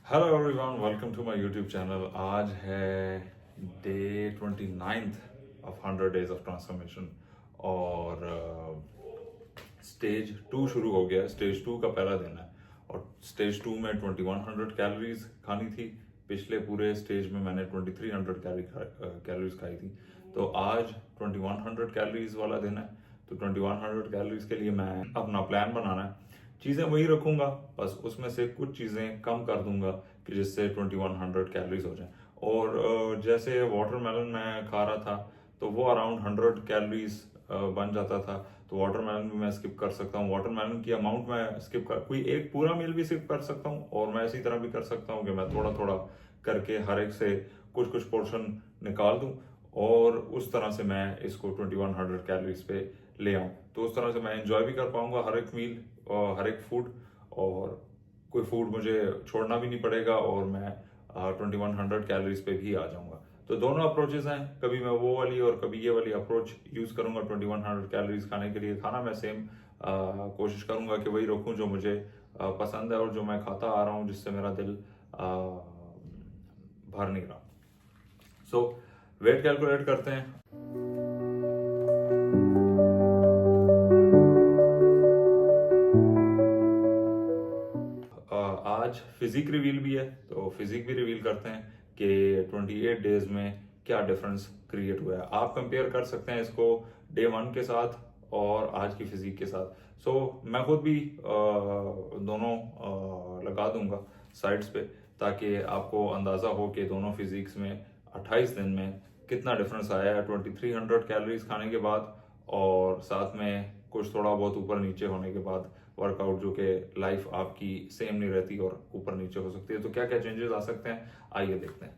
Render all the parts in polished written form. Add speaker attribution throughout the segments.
Speaker 1: Hello everyone, welcome to my YouTube channel. आज है day 29 of 100 days of transformation और stage 2 शुरू हो गया है। स्टेज 2 का पहला दिन है और स्टेज 2 में 2100 कैलोरीज खानी थी। पिछले पूरे स्टेज में मैंने 2300 कैलोरीज खाई थी। तो आज 2100 कैलोरीज वाला दिन है। तो 2100 कैलोरीज के लिए मैं अपना प्लान बनाना है। चीज़ें वही रखूंगा, बस उसमें से कुछ चीज़ें कम कर दूंगा कि जिससे 2100 कैलोरीज हो जाए। और जैसे वाटरमेलन मैं खा रहा था तो वो अराउंड 100 कैलोरीज बन जाता था। तो वाटरमेलन भी मैं स्किप कर सकता हूँ। वाटरमेलन की अमाउंट मैं स्किप कर, कोई एक पूरा मील भी स्किप कर सकता हूँ। और मैं इसी तरह भी कर सकता हूँ कि मैं थोड़ा थोड़ा करके हर एक से कुछ कुछ पोर्शन निकाल दूँ और उस तरह से मैं इसको 2100 कैलोरीज पे ले आऊँ। तो उस तरह से मैं एंजॉय भी कर पाऊंगा हर एक मील और हर एक फूड, और कोई फूड मुझे छोड़ना भी नहीं पड़ेगा और मैं 2100 कैलोरीज पे भी आ जाऊंगा। तो दोनों अप्रोचेस हैं, कभी मैं वो वाली और कभी ये वाली अप्रोच यूज़ करूंगा। 2100 कैलोरीज खाने के लिए खाना मैं सेम कोशिश करूंगा कि वही रखूं जो मुझे पसंद है और जो मैं खाता आ रहा हूं, जिससे मेरा दिल भर नहीं रहा। सो वेट कैलकुलेट करते हैं। आज फिजिक रिवील भी है, तो फिजिक भी रिवील करते हैं कि 28 डेज में क्या डिफरेंस क्रिएट हुआ है। आप कंपेयर कर सकते हैं इसको डे 1 के साथ और आज की फिजिक के साथ। सो मैं खुद भी दोनों लगा दूंगा साइड्स पे, ताकि आपको अंदाज़ा हो कि दोनों फिजिक्स में 28 दिन में कितना डिफरेंस आया है 2300 कैलोरीज खाने के बाद और साथ में कुछ थोड़ा बहुत ऊपर नीचे होने के बाद वर्कआउट, जो कि लाइफ आपकी सेम नहीं रहती और ऊपर नीचे हो सकती है। तो क्या क्या चेंजेस आ सकते हैं, आइए देखते हैं।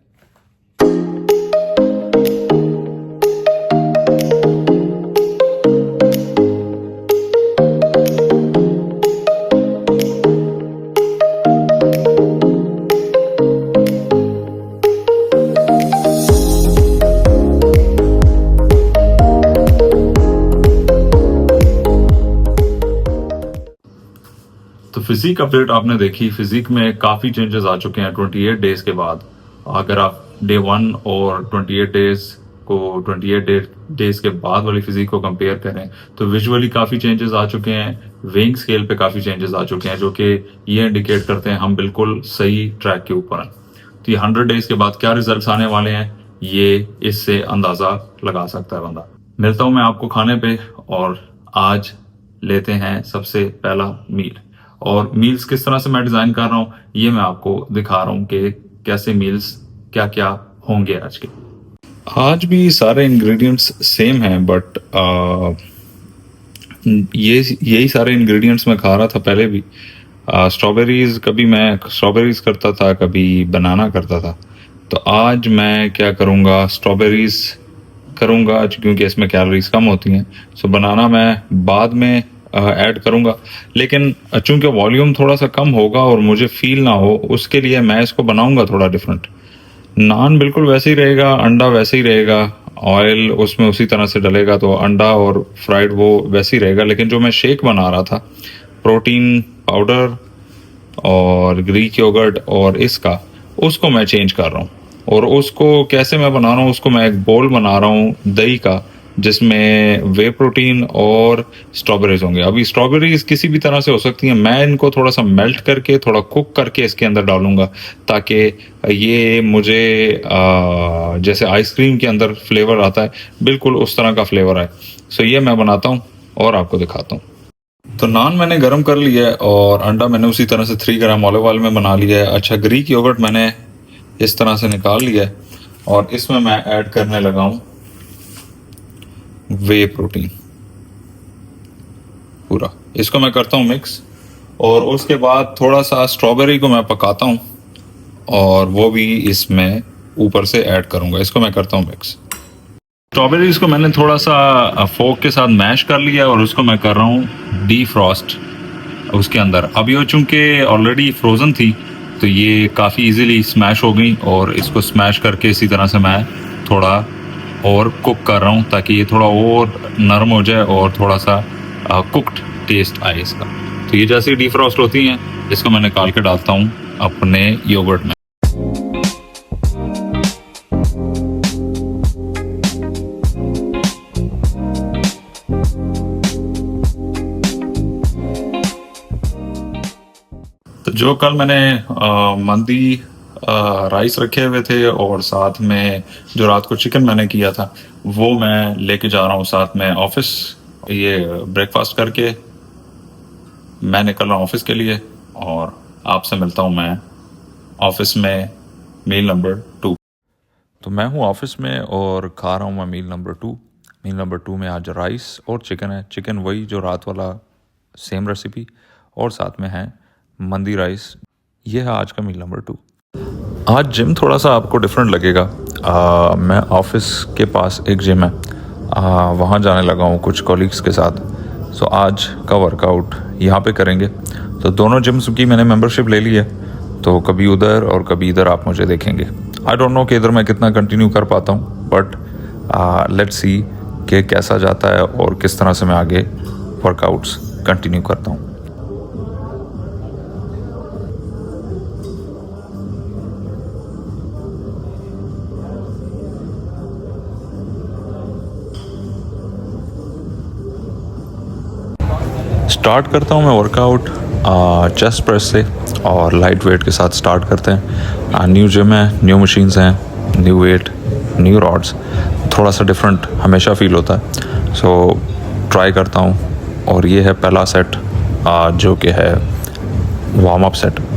Speaker 1: तो फिजिक अपडेट आपने देखी। फिजिक में काफ़ी चेंजेस आ चुके हैं 28 डेज के बाद। अगर आप डे 1 और 28 डेज को 28 डेज के बाद वाली फिजिक को कंपेयर करें तो विजुअली काफ़ी चेंजेस आ चुके हैं। वेइंग स्केल पे काफ़ी चेंजेस आ चुके हैं, जो कि ये इंडिकेट करते हैं हम बिल्कुल सही ट्रैक के ऊपर हैं। तो ये 100 डेज के बाद क्या रिजल्ट्स आने वाले हैं, ये इससे अंदाज़ा लगा सकता है बंदा। मिलता हूँ मैं आपको खाने पे, और आज लेते हैं सबसे पहला मील। और मील्स किस तरह से मैं डिज़ाइन कर रहा हूँ ये मैं आपको दिखा रहा हूँ कि कैसे मील्स क्या क्या होंगे आज के। आज भी सारे इंग्रेडिएंट्स सेम हैं, बट यही सारे इंग्रेडिएंट्स मैं खा रहा था पहले भी। स्ट्रॉबेरीज, कभी मैं स्ट्रॉबेरीज करता था, कभी बनाना करता था। तो आज मैं क्या करूँगा, स्ट्रॉबेरीज करूँगा क्योंकि इसमें कैलोरीज कम होती हैं। सो बनाना मैं बाद में ऐड करूँगा, लेकिन चूंकि वॉल्यूम थोड़ा सा कम होगा और मुझे फील ना हो, उसके लिए मैं इसको बनाऊँगा थोड़ा डिफरेंट। नान बिल्कुल वैसे ही रहेगा, अंडा वैसे ही रहेगा, ऑयल उसमें उसी तरह से डलेगा, तो अंडा और फ्राइड वो वैसे ही रहेगा। लेकिन जो मैं शेक बना रहा था, प्रोटीन पाउडर और ग्रीक योगर्ट और इसका, उसको मैं चेंज कर रहा हूँ। और उसको कैसे मैं बना रहा हूँ, उसको मैं एक बोल बना रहा हूँ दही का, जिसमें वे प्रोटीन और स्ट्रॉबेरीज होंगे। अभी स्ट्रॉबेरीज किसी भी तरह से हो सकती हैं, मैं इनको थोड़ा सा मेल्ट करके, थोड़ा कुक करके इसके अंदर डालूंगा, ताकि ये मुझे जैसे आइसक्रीम के अंदर फ्लेवर आता है, बिल्कुल उस तरह का फ्लेवर आए। सो ये मैं बनाता हूँ और आपको दिखाता हूँ। तो नान मैंने गरम कर लिया है और अंडा मैंने उसी तरह से 3 ग्राम ऑलिव ऑयल में बना लिया है। अच्छा, ग्रीक योगर्ट मैंने इस तरह से निकाल लिया है और इसमें मैं ऐड करने लगा हूँ वे प्रोटीन पूरा। इसको मैं करता हूँ मिक्स, और उसके बाद थोड़ा सा स्ट्रॉबेरी को मैं पकाता हूँ और वो भी इसमें ऊपर से ऐड करूँगा। इसको मैं करता हूँ मिक्स। स्ट्रॉबेरीज को मैंने थोड़ा सा फोक के साथ मैश कर लिया और उसको मैं कर रहा हूँ डीफ्रॉस्ट उसके अंदर। अब ये चूँकि ऑलरेडी फ्रोज़न थी तो ये काफ़ी इजीली स्मैश हो गई, और इसको स्मैश करके इसी तरह से मैं थोड़ा और कुक कर रहा हूँ ताकि ये थोड़ा और नरम हो जाए और थोड़ा सा कुक्ड टेस्ट आए इसका। तो ये जैसे डिफ्रॉस्ट होती हैं, इसको मैं निकाल के डालता हूँ अपने योगर्ट में। तो जो कल मैंने मंदी राइस रखे हुए थे और साथ में जो रात को चिकन मैंने किया था वो मैं लेके जा रहा हूँ साथ में ऑफिस। ये ब्रेकफास्ट करके मैं निकल रहा हूँ ऑफिस के लिए और आपसे मिलता हूँ मैं ऑफिस में मील नंबर 2। तो मैं हूँ ऑफिस में और खा रहा हूँ मैं मील नंबर 2। मील नंबर 2 में आज राइस और चिकन है। चिकन वही जो रात वाला सेम रेसिपी और साथ में है मंदी राइस। ये है आज का मील नंबर 2। आज जिम थोड़ा सा आपको डिफरेंट लगेगा। मैं ऑफिस के पास एक जिम है, वहाँ जाने लगा हूँ कुछ कॉलीग्स के साथ। सो आज का वर्कआउट यहाँ पे करेंगे। तो दोनों जिम्स की मैंने मेंबरशिप ले ली है, तो कभी उधर और कभी इधर आप मुझे देखेंगे। आई डोंट नो कि इधर मैं कितना कंटिन्यू कर पाता हूँ, बट लेट्स सी कि कैसा जाता है और किस तरह से मैं आगे वर्कआउट्स कंटिन्यू करता हूँ। स्टार्ट करता हूँ मैं वर्कआउट चेस्ट प्रेस से और लाइट वेट के साथ स्टार्ट करते हैं। न्यू जिम है, न्यू मशीन्स हैं, न्यू वेट, न्यू रॉड्स, थोड़ा सा डिफरेंट हमेशा फील होता है। सो ट्राई करता हूँ और ये है पहला सेट जो कि है warm up set.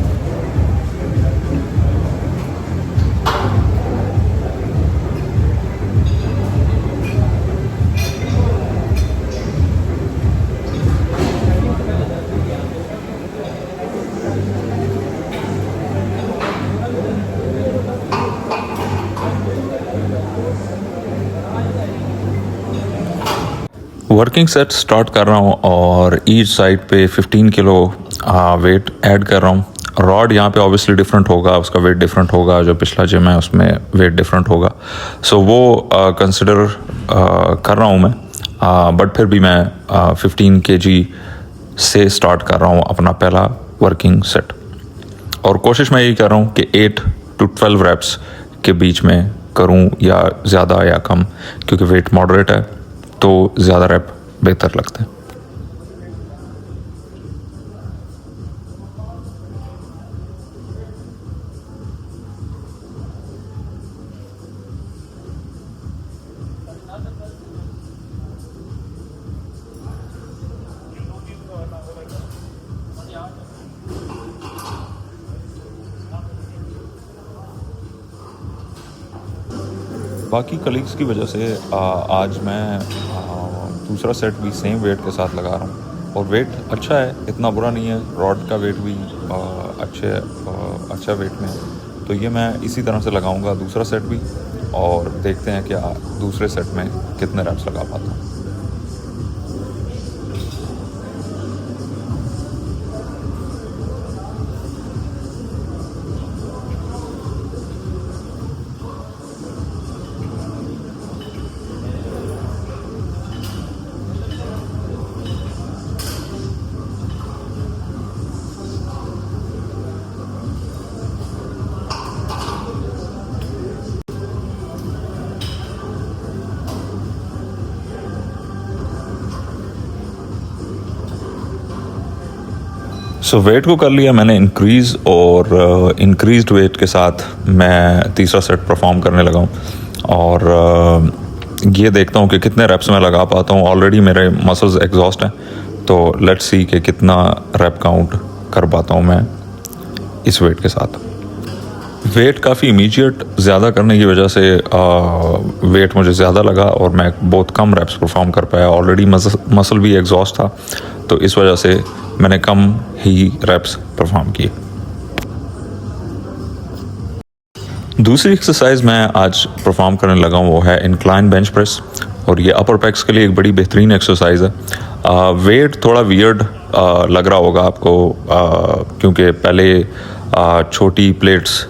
Speaker 1: Working set start कर रहा हूँ और ईच साइड पे 15 किलो वेट ऐड कर रहा हूँ। रॉड यहाँ पे ऑब्वियसली डिफरेंट होगा, उसका वेट डिफरेंट होगा, जो पिछला जिम है उसमें वेट डिफरेंट होगा। सो वो कंसिडर कर रहा हूँ मैं, बट फिर भी मैं 15 kg से स्टार्ट कर रहा हूँ अपना पहला वर्किंग सेट। और कोशिश मैं यही कर रहा हूँ कि 8 to 12 reps के बीच में करूँ, या ज़्यादा या कम, क्योंकि वेट मॉडरेट है तो ज़्यादा रैप बेहतर लगता है। बाकी कलीग्स की वजह से आज मैं दूसरा सेट भी सेम वेट के साथ लगा रहा हूँ और वेट अच्छा है, इतना बुरा नहीं है। रॉड का वेट भी अच्छा वेट में है। तो ये मैं इसी तरह से लगाऊंगा दूसरा सेट भी और देखते हैं कि दूसरे सेट में कितने रैप्स लगा पाता हूँ। सो वेट को कर लिया मैंने इंक्रीज़, और इंक्रीज्ड वेट के साथ मैं तीसरा सेट परफॉर्म करने लगा हूँ और ये देखता हूँ कि कितने रेप्स में लगा पाता हूँ। ऑलरेडी मेरे मसल्स एग्जॉस्ट हैं, तो लेट्स सी कि कितना रैप काउंट कर पाता हूँ मैं इस वेट के साथ। वेट काफ़ी इमीडिएट ज़्यादा करने की वजह से वेट मुझे ज़्यादा लगा और मैं बहुत कम रैप्स परफॉर्म कर पाया। ऑलरेडी मसल भी एग्जॉस्ट था, तो इस वजह से मैंने कम ही रैप्स परफॉर्म किए। दूसरी एक्सरसाइज मैं आज परफॉर्म करने लगा हूँ वो है इंक्लाइन बेंच प्रेस, और ये अपर पैक्स के लिए एक बड़ी बेहतरीन एक्सरसाइज है। वेट थोड़ा वियर्ड लग रहा होगा आपको, क्योंकि पहले छोटी प्लेट्स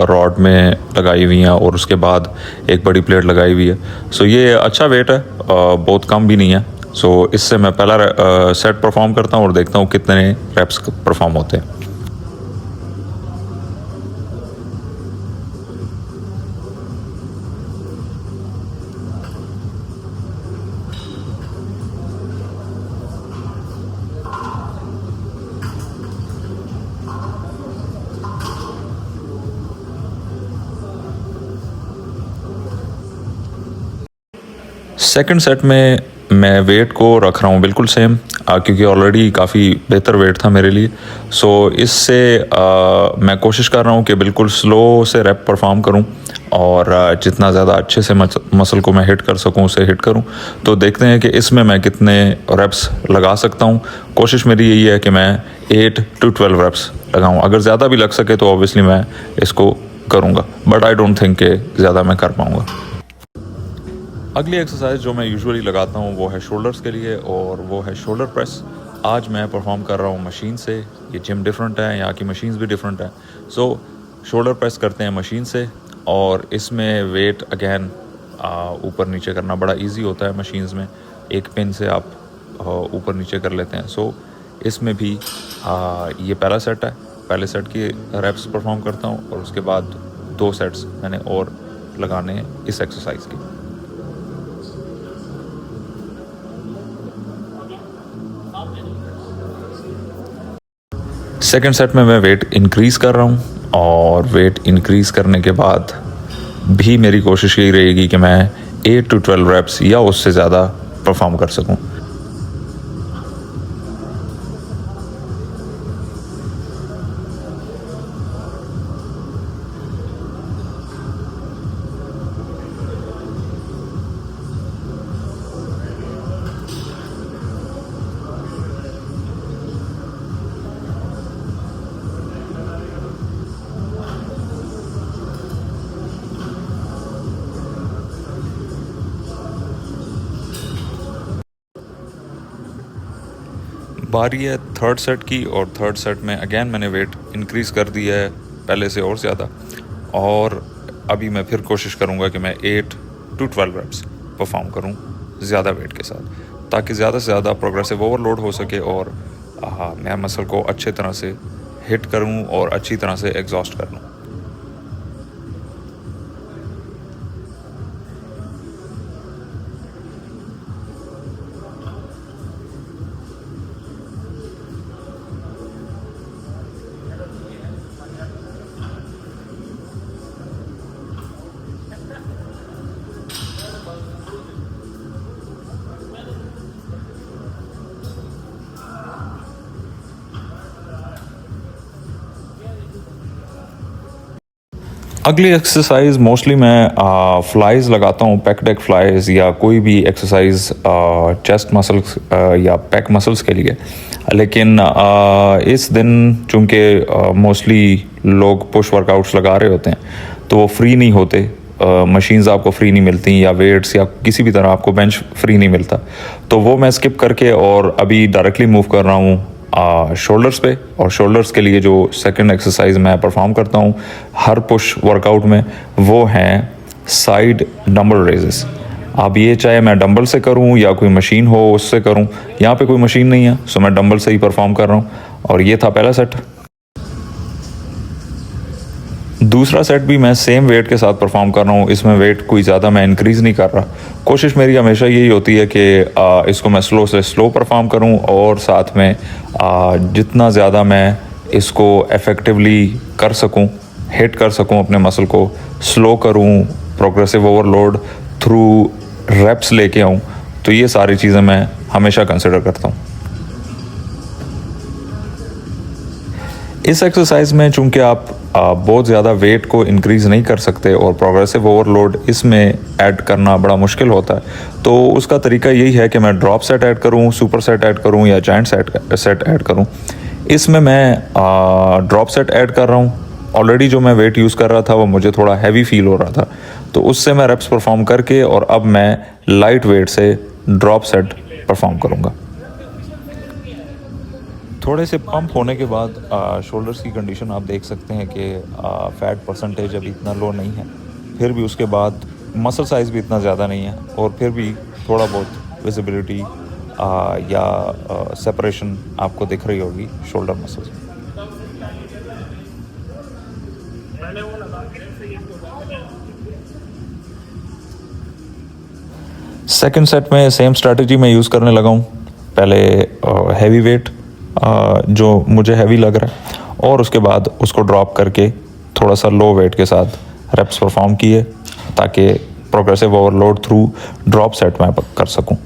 Speaker 1: रॉड में लगाई हुई हैं और उसके बाद एक बड़ी प्लेट लगाई हुई है। सो ये अच्छा वेट है, बहुत कम भी नहीं है। सो इससे मैं पहला सेट परफॉर्म करता हूँ और देखता हूँ कितने रैप्स परफॉर्म होते हैं। सेकंड सेट में मैं वेट को रख रहा हूँ बिल्कुल सेम, क्योंकि ऑलरेडी काफ़ी बेहतर वेट था मेरे लिए। सो इससे मैं कोशिश कर रहा हूँ कि बिल्कुल स्लो से रैप परफॉर्म करूँ और जितना ज़्यादा अच्छे से मसल को मैं हिट कर सकूँ उसे हिट करूँ। तो देखते हैं कि इसमें मैं कितने रैप्स लगा सकता हूँ। कोशिश मेरी यही है कि मैं 8 to 12 रैप्स लगाऊँ। अगर ज़्यादा भी लग सके तो ऑब्वियसली मैं इसको करूँगा, बट आई डोंट थिंक कि ज़्यादा मैं कर पाऊँगा। अगली एक्सरसाइज जो मैं यूजुअली लगाता हूँ वो है शोल्डर्स के लिए, और वो है शोल्डर प्रेस। आज मैं परफॉर्म कर रहा हूँ मशीन से। ये जिम डिफरेंट है, यहाँ की मशीन्स भी डिफरेंट है। सो शोल्डर प्रेस करते हैं मशीन से, और इसमें वेट अगेन ऊपर नीचे करना बड़ा इजी होता है मशीन्स में। एक पिन से आप ऊपर नीचे कर लेते हैं। सो इसमें भी ये पहला सेट है। पहले सेट की रैप्स परफॉर्म करता हूँ, और उसके बाद 2 सेट्स मैंने और लगाने हैं इस एक्सरसाइज की। सेकेंड सेट में मैं वेट इंक्रीज़ कर रहा हूँ, और वेट इंक्रीज़ करने के बाद भी मेरी कोशिश यही रहेगी कि मैं 8 to 12 रैप्स या उससे ज़्यादा परफॉर्म कर सकूँ। बारी है थर्ड सेट की, और थर्ड सेट में अगेन मैंने वेट इंक्रीज़ कर दिया है पहले से और ज़्यादा, और अभी मैं फिर कोशिश करूँगा कि मैं 8 to 12 रैप्स परफॉर्म करूँ ज़्यादा वेट के साथ, ताकि ज़्यादा से ज़्यादा प्रोग्रेसिव ओवरलोड हो सके और मैं मसल को अच्छे तरह से हिट करूँ और अच्छी तरह से एग्जॉस्ट कर लूँ। अगली एक्सरसाइज मोस्टली मैं फ्लाइज लगाता हूँ, पैक डेक फ्लाइज, या कोई भी एक्सरसाइज चेस्ट मसल्स या पैक मसल्स के लिए। लेकिन इस दिन चूँकि मोस्टली लोग पुश वर्कआउट्स लगा रहे होते हैं, तो वो फ्री नहीं होते। मशीन्स आपको फ्री नहीं मिलती, या वेट्स या किसी भी तरह आपको बेंच फ्री नहीं मिलता। तो वो मैं स्किप करके और अभी डायरेक्टली मूव कर रहा हूँ शोल्डर्स पे। और शोल्डर्स के लिए जो सेकंड एक्सरसाइज मैं परफॉर्म करता हूँ हर पुश वर्कआउट में, वो हैं साइड डंबल रेजेस। अब ये चाहे मैं डंबल से करूँ या कोई मशीन हो उससे करूँ, यहाँ पे कोई मशीन नहीं है, सो मैं डंबल से ही परफॉर्म कर रहा हूँ। और ये था पहला सेट। दूसरा सेट भी मैं सेम वेट के साथ परफॉर्म कर रहा हूँ। इसमें वेट कोई ज़्यादा मैं इंक्रीज़ नहीं कर रहा। कोशिश मेरी हमेशा यही होती है कि इसको मैं स्लो से स्लो परफॉर्म करूँ, और साथ में जितना ज़्यादा मैं इसको इफ़ेक्टिवली कर सकूँ, हिट कर सकूँ अपने मसल को, स्लो करूँ, प्रोग्रेसिव ओवरलोड थ्रू रेप्स लेके आऊँ, तो ये सारी चीज़ें मैं हमेशा कंसिडर करता हूँ। इस एक्सरसाइज में चूंकि आप बहुत ज़्यादा वेट को इंक्रीज़ नहीं कर सकते, और प्रोग्रेसिव ओवरलोड इसमें ऐड करना बड़ा मुश्किल होता है, तो उसका तरीका यही है कि मैं ड्रॉप सेट ऐड करूं, सुपर सेट ऐड करूं, या जाइंट सेट ऐड करूं। इसमें मैं ड्रॉप सेट ऐड कर रहा हूं। ऑलरेडी जो मैं वेट यूज़ कर रहा था वो मुझे थोड़ा हैवी फील हो रहा था, तो उससे मैं रेप्स परफॉर्म करके, और अब मैं लाइट वेट से ड्रॉप सेट परफॉर्म करूँगा। थोड़े से पंप होने के बाद शोल्डर्स की कंडीशन आप देख सकते हैं कि फैट परसेंटेज अभी इतना लो नहीं है, फिर भी उसके बाद मसल साइज़ भी इतना ज़्यादा नहीं है, और फिर भी थोड़ा बहुत विजिबिलिटी या सेपरेशन आपको दिख रही होगी शोल्डर मसल्स में। सेकंड सेट में सेम स्ट्रैटेजी मैं यूज़ करने लगा हूँ। पहले हैवी वेट जो मुझे हैवी लग रहा है, और उसके बाद उसको ड्रॉप करके थोड़ा सा लो वेट के साथ रेप्स परफॉर्म किए, ताकि progressive overload through drop set मैं कर सकूं।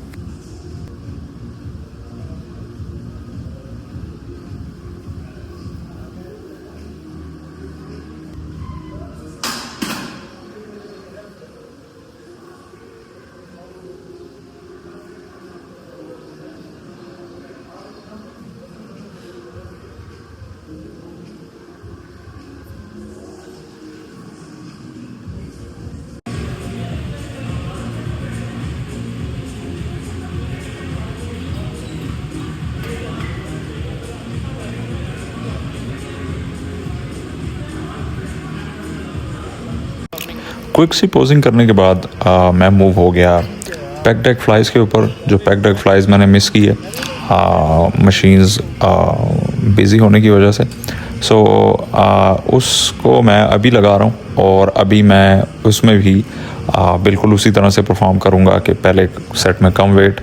Speaker 1: क्विक सी पोजिंग करने के बाद मैं मूव हो गया पैक्ड एग फ्लाइज़ के ऊपर। जो पैक्ड एग फ्लाइज़ मैंने मिस की है मशीन्स बिज़ी होने की वजह से, सो उसको मैं अभी लगा रहा हूँ और अभी मैं उसमें भी बिल्कुल उसी तरह से परफॉर्म करूँगा कि पहले सेट में कम वेट,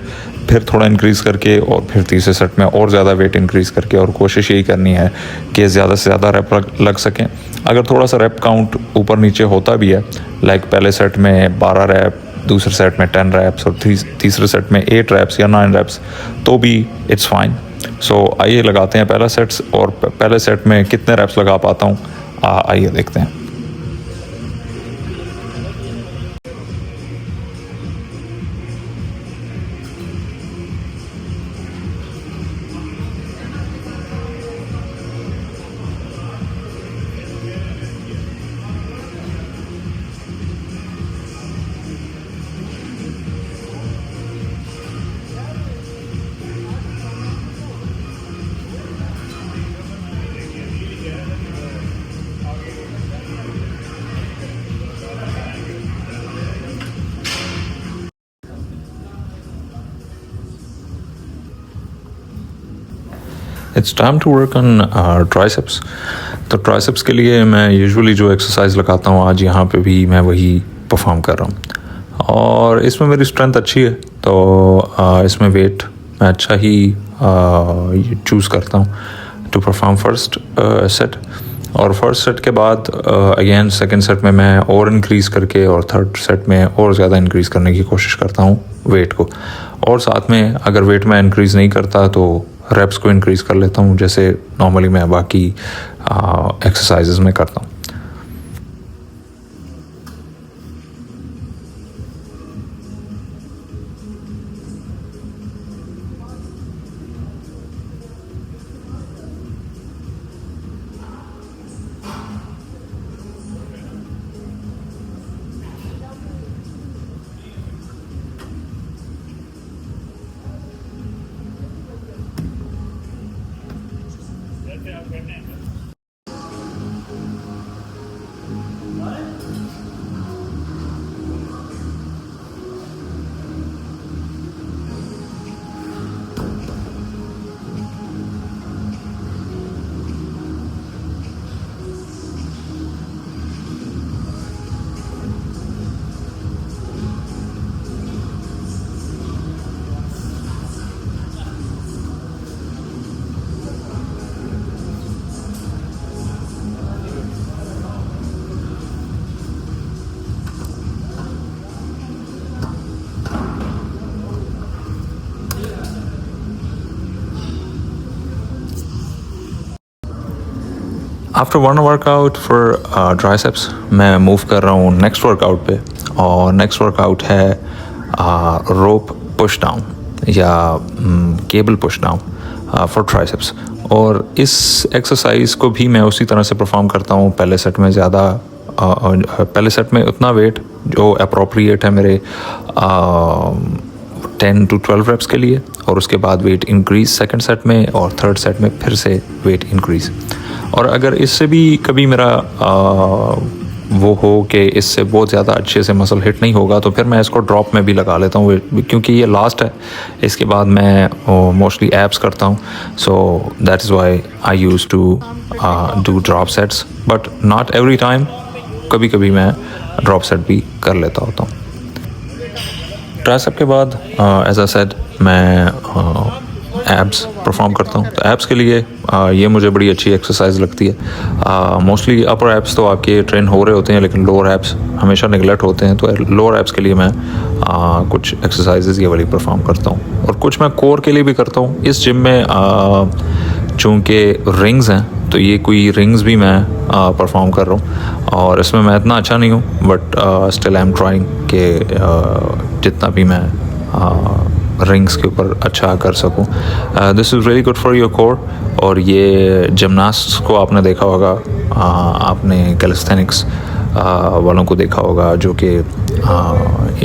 Speaker 1: फिर थोड़ा इंक्रीज़ करके और फिर तीसरे सेट में और ज़्यादा वेट इंक्रीज़ करके, और कोशिश यही करनी है कि ज़्यादा से ज़्यादा रैप लग सकें। अगर थोड़ा सा रैप काउंट ऊपर नीचे होता भी है, लाइक पहले सेट में 12 रैप, दूसरे सेट में 10 रैप्स और तीसरे सेट में 8 रैप्स या 9 रैप्स, तो भी इट्स फाइन। सो आइए लगाते हैं पहला सेट्स, और पहले सेट में कितने रैप्स लगा पाता हूँ आइए देखते हैं। It's time to work on triceps. तो ट्राइसेप्स के लिए मैं यूजुअली जो एक्सरसाइज लगाता हूँ, आज यहाँ पे भी मैं वही परफॉर्म कर रहा हूँ, और इसमें मेरी स्ट्रेंथ अच्छी है, तो इसमें वेट मैं अच्छा ही चूज़ करता हूँ टू परफॉर्म फर्स्ट सेट। और फर्स्ट सेट के बाद अगेन सेकंड सेट में मैं और इंक्रीज़ करके, और थर्ड सेट में और ज़्यादा इंक्रीज़ करने की कोशिश करता हूँ वेट को। और साथ में अगर वेट मैं इंक्रीज़ नहीं करता तो रेप्स को इंक्रीज़ कर लेता हूँ, जैसे नॉर्मली मैं बाकी एक्सरसाइजेज में करता हूँ। After one workout for triceps मैं मूव कर रहा हूँ नेक्स्ट वर्कआउट पे, और नेक्स्ट वर्कआउट है रोप पुश डाउन या cable push down for triceps. और इस एक्सरसाइज को भी मैं उसी तरह से परफॉर्म करता हूँ। पहले सेट में पहले सेट में उतना वेट जो अप्रोप्रिएट है मेरे 10 to 12 रेप्स के लिए, और उसके बाद वेट इंक्रीज़ सेकंड सेट में, और थर्ड सेट में फिर से वेट इंक्रीज़। और अगर इससे भी कभी मेरा वो हो कि इससे बहुत ज़्यादा अच्छे से मसल हिट नहीं होगा, तो फिर मैं इसको ड्रॉप में भी लगा लेता हूँ, क्योंकि ये लास्ट है। इसके बाद मैं मोस्टली एब्स करता हूँ, so that is why I use to do drop sets, but not every time. कभी कभी मैं ड्रॉप सेट भी कर लेता होता हूँ। ट्राइसेप के बाद एज आई सेड मैं एब्स परफॉर्म करता हूँ। तो एब्स के लिए ये मुझे बड़ी अच्छी एक्सरसाइज लगती है। मोस्टली अपर एब्स तो आपके ट्रेन हो रहे होते हैं, लेकिन लोअर एब्स हमेशा निगलेक्ट होते हैं। तो लोअर एब्स के लिए मैं कुछ एक्सरसाइजेज ये वाली परफॉर्म करता हूँ, और कुछ मैं कोर के लिए भी करता हूँ। इस जिम में चूँकि रिंग्स हैं, तो ये कोई रिंग्स भी मैं परफॉर्म कर रहा हूँ, और इसमें मैं इतना अच्छा नहीं हूँ, but still I am trying कि जितना भी मैं रिंग्स के ऊपर अच्छा कर सकूं। This is very good for your core. और ये जिमनास्ट को आपने देखा होगा, आपने कैलिस्थेनिक्स वालों को देखा होगा, जो कि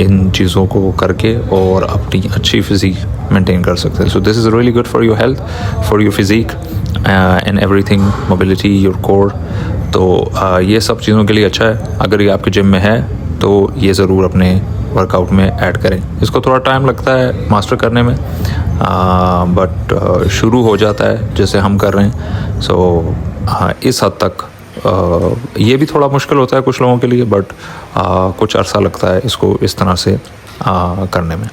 Speaker 1: इन चीज़ों को करके और अपनी अच्छी फिज़ीक मेंटेन कर सकते हैं। So this is really good for your health, for your physique and everything, mobility, your core. तो ये सब चीज़ों के लिए अच्छा है। अगर ये आपके जिम में है तो ये ज़रूर अपने वर्कआउट में ऐड करें। इसको थोड़ा टाइम लगता है मास्टर करने में, बट शुरू हो जाता है जैसे हम कर रहे हैं। सो इस हद तक ये भी थोड़ा मुश्किल होता है कुछ लोगों के लिए, बट कुछ अरसा लगता है इसको इस तरह से करने में।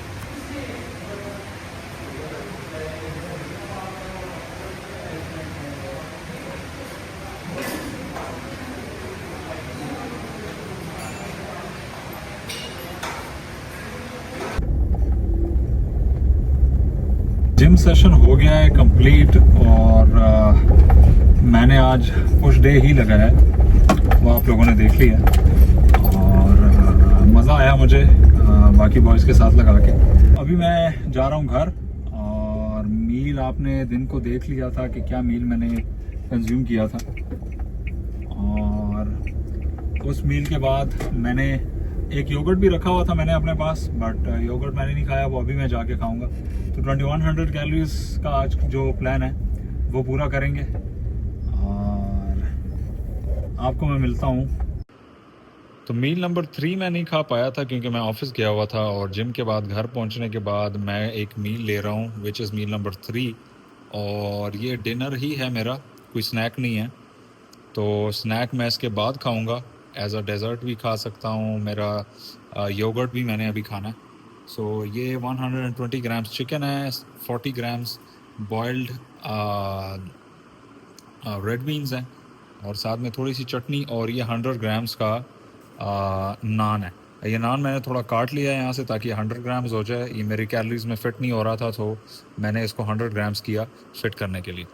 Speaker 1: जिम सेशन हो गया है कंप्लीट, और मैंने आज पुश डे ही लगाया है, वो आप लोगों ने देख लिया। और मज़ा आया मुझे बाकी बॉयज़ के साथ लगा के। अभी मैं जा रहा हूँ घर, और मील आपने दिन को देख लिया था कि क्या मील मैंने कंज्यूम किया था। और उस मील के बाद मैंने एक योगर्ट भी रखा हुआ था मैंने अपने पास, बट योगर्ट मैंने नहीं खाया, वो अभी मैं जाके खाऊंगा। तो 2100 कैलोरीज का आज जो प्लान है वो पूरा करेंगे, और आपको मैं मिलता हूँ। तो मील नंबर 3 मैं नहीं खा पाया था क्योंकि मैं ऑफिस गया हुआ था, और जिम के बाद घर पहुँचने के बाद मैं एक मील ले रहा हूँ, विच इज़ मील नंबर 3। और ये डिनर ही है मेरा, कोई स्नैक नहीं है। तो स्नैक मैं इसके बाद खाऊंगा, एज अ डेज़र्ट भी खा सकता हूँ। मेरा योगर्ट भी मैंने अभी खाना है। सो ये 120 ग्राम्स चिकन है, 40 ग्राम्स बॉइल्ड रेड बीन्स हैं, और साथ में थोड़ी सी चटनी, और ये 100 ग्राम्स का नान है। ये नान मैंने थोड़ा काट लिया है यहाँ से ताकि 100 ग्राम्स हो जाए। ये मेरी कैलोरीज में फ़िट नहीं हो रहा था, तो मैंने इसको 100 ग्राम्स किया फ़िट करने के लिए।